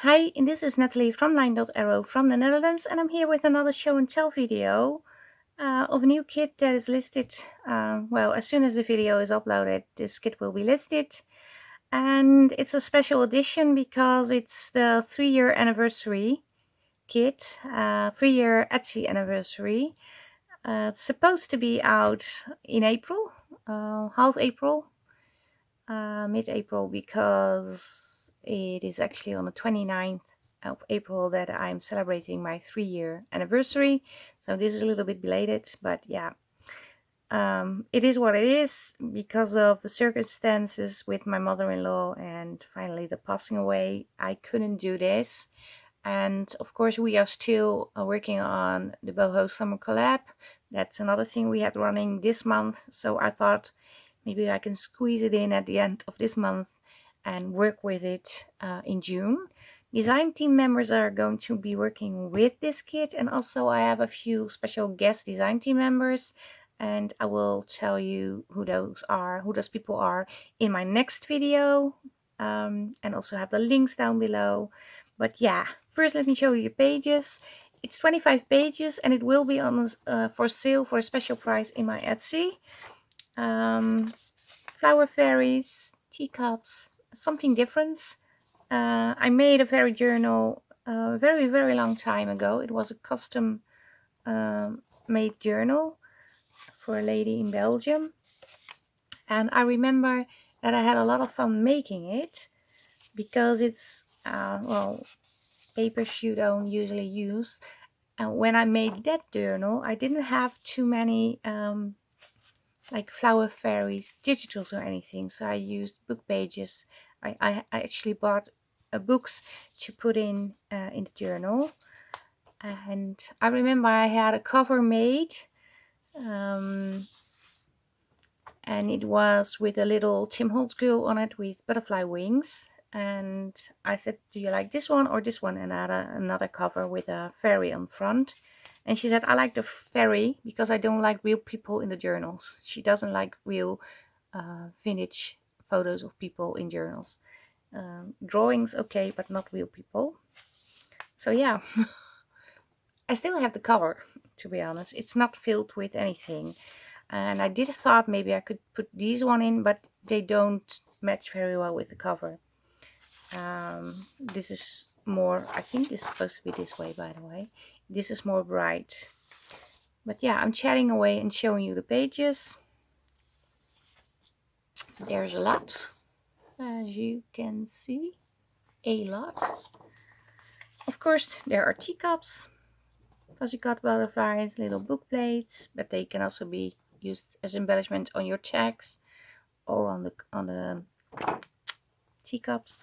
Hi, and this is Nathalie from LineDotArrow from the Netherlands, and I'm here with another show and tell video of a new kit that is listed. Well, as soon as the video is uploaded, this kit will be listed. And it's a special edition because it's the 3-year anniversary kit, 3-year Etsy anniversary. It's supposed to be out in April, half April, mid-April, because it is actually on the 29th of April that I'm celebrating my 3-year anniversary. So this is a little bit belated, but yeah, it is what it is because of the circumstances with my mother-in-law and finally the passing away. I couldn't do this. And of course, we are still working on the Boho Summer Collab. That's another thing we had running this month. So I thought maybe I can squeeze it in at the end of this month and work with it in June. Design team members are going to be working with this kit, and also I have a few special guest design team members, and I will tell you who those people are in my next video, and also have the links down below. But yeah, first let me show you the pages. It's 25 pages and it will be on for sale for a special price in my Etsy. Flower fairies, teacups, something different. I made a fairy journal a very long time ago. It was a custom made journal for a lady in Belgium, and I remember that I had a lot of fun making it because it's well, papers you don't usually use. And when I made that journal, I didn't have too many like flower fairies digitals or anything, so I used book pages. I actually bought books to put in the journal, and I remember I had a cover made, and it was with a little Tim Holtz girl on it with butterfly wings, and I said, do you like this one or this one? And I had another cover with a fairy on front. And she said, I like the fairy because I don't like real people in the journals. She doesn't like real vintage photos of people in journals. Drawings, okay, but not real people. So yeah, I still have the cover, to be honest. It's not filled with anything. And I did thought maybe I could put these one in, but they don't match very well with the cover. This is more, I think this is supposed to be this way, by the way. This is more bright. But yeah, I'm chatting away and showing you the pages. There's a lot, as you can see, a lot. Of course, there are teacups, fuzzy cut butterflies, little book plates, but they can also be used as embellishment on your tags or on the teacups.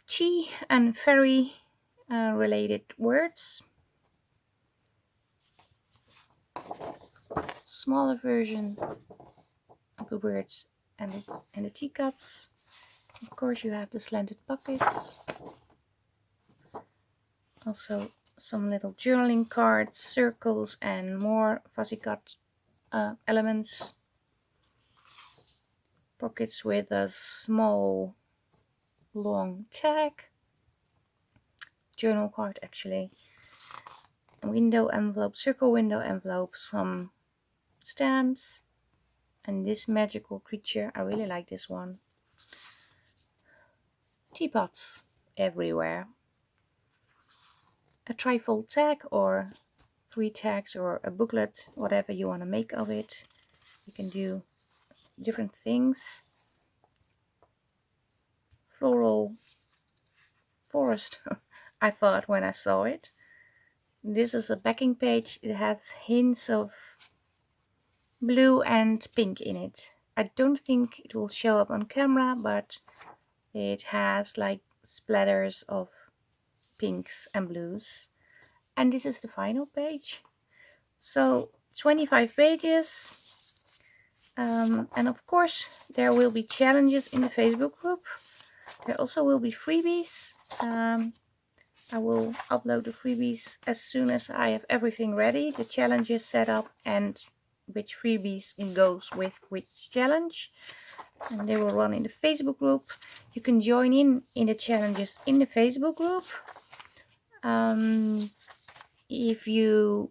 Tea and fairy related words. Smaller version of the words and the teacups. Of course, you have the slanted pockets. Also some little journaling cards, circles, and more fuzzy cut elements. Pockets with a small long tag. Journal card actually. A window envelope, circle window envelope, some stamps, and this magical creature. I really like this one. Teapots everywhere. A trifold tag or 3 tags or a booklet, whatever you want to make of it. You can do different things. Floral forest, I thought when I saw it. This is a backing page. It has hints of blue and pink in it. I don't think it will show up on camera, but it has like splatters of pinks and blues. And this is the final page. So 25 pages. And of course there will be challenges in the Facebook group. There also will be freebies. I will upload the freebies as soon as I have everything ready, the challenges set up and which freebies goes with which challenge, and they will run in the Facebook group. You can join in the challenges in the Facebook group. If you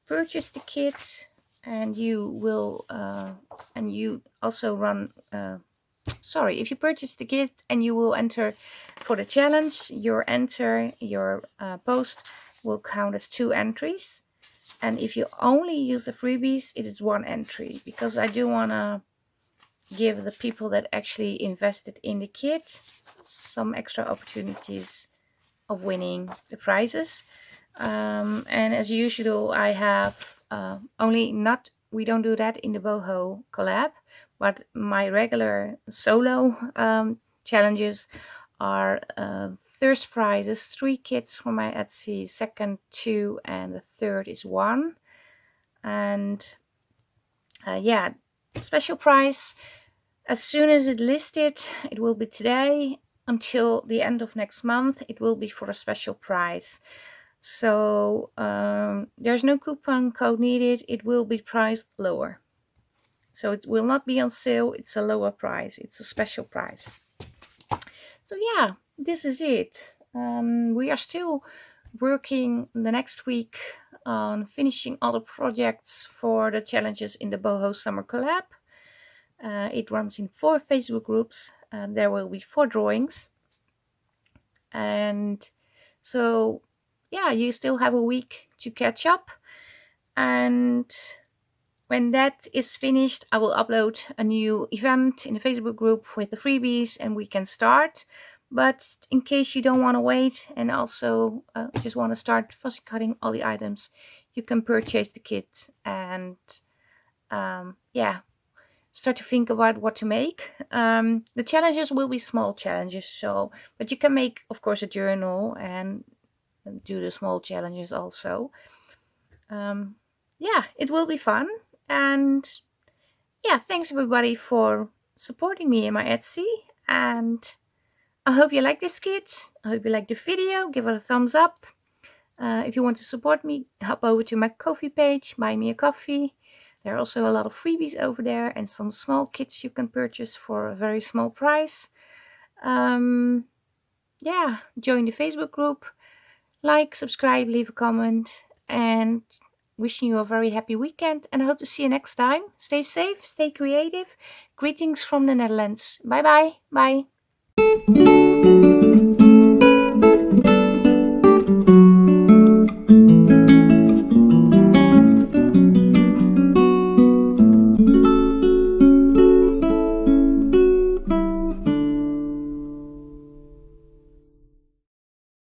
purchase the kit, and you will and you also run sorry, if you purchase the kit and you will enter for the challenge, your post will count as 2 entries. And if you only use the freebies, it is 1 entry, because I do want to give the people that actually invested in the kit some extra opportunities of winning the prizes. And as usual, I have we don't do that in the boho collab, but my regular solo challenges are first prize is 3 kits from my Etsy, second 2, and the third is 1. And yeah, special prize, as soon as it's listed, it will be today until the end of next month. It will be for a special price. So there's no coupon code needed. It will be priced lower. So it will not be on sale. It's a lower price. It's a special price. So yeah, this is it. We are still working the next week on finishing all the projects for the challenges in the boho summer collab. It runs in 4 Facebook groups, and there will be 4 drawings. And so yeah, you still have a week to catch up. And when that is finished, I will upload a new event in the Facebook group with the freebies, and we can start. But in case you don't want to wait and also just want to start fussy cutting all the items, you can purchase the kit and yeah, start to think about what to make. The challenges will be small challenges, but you can make, of course, a journal and do the small challenges also. Yeah, it will be fun. And yeah, thanks everybody for supporting me in my Etsy, and I hope you like this kit. I hope you like the video. Give it a thumbs up. If you want to support me, hop over to my Ko-fi page, buy me a coffee. There are also a lot of freebies over there and some small kits you can purchase for a very small price. Yeah, join the Facebook group, like, subscribe, leave a comment, and wishing you a very happy weekend, and I hope to see you next time. Stay safe, stay creative. Greetings from the Netherlands. Bye bye. Bye.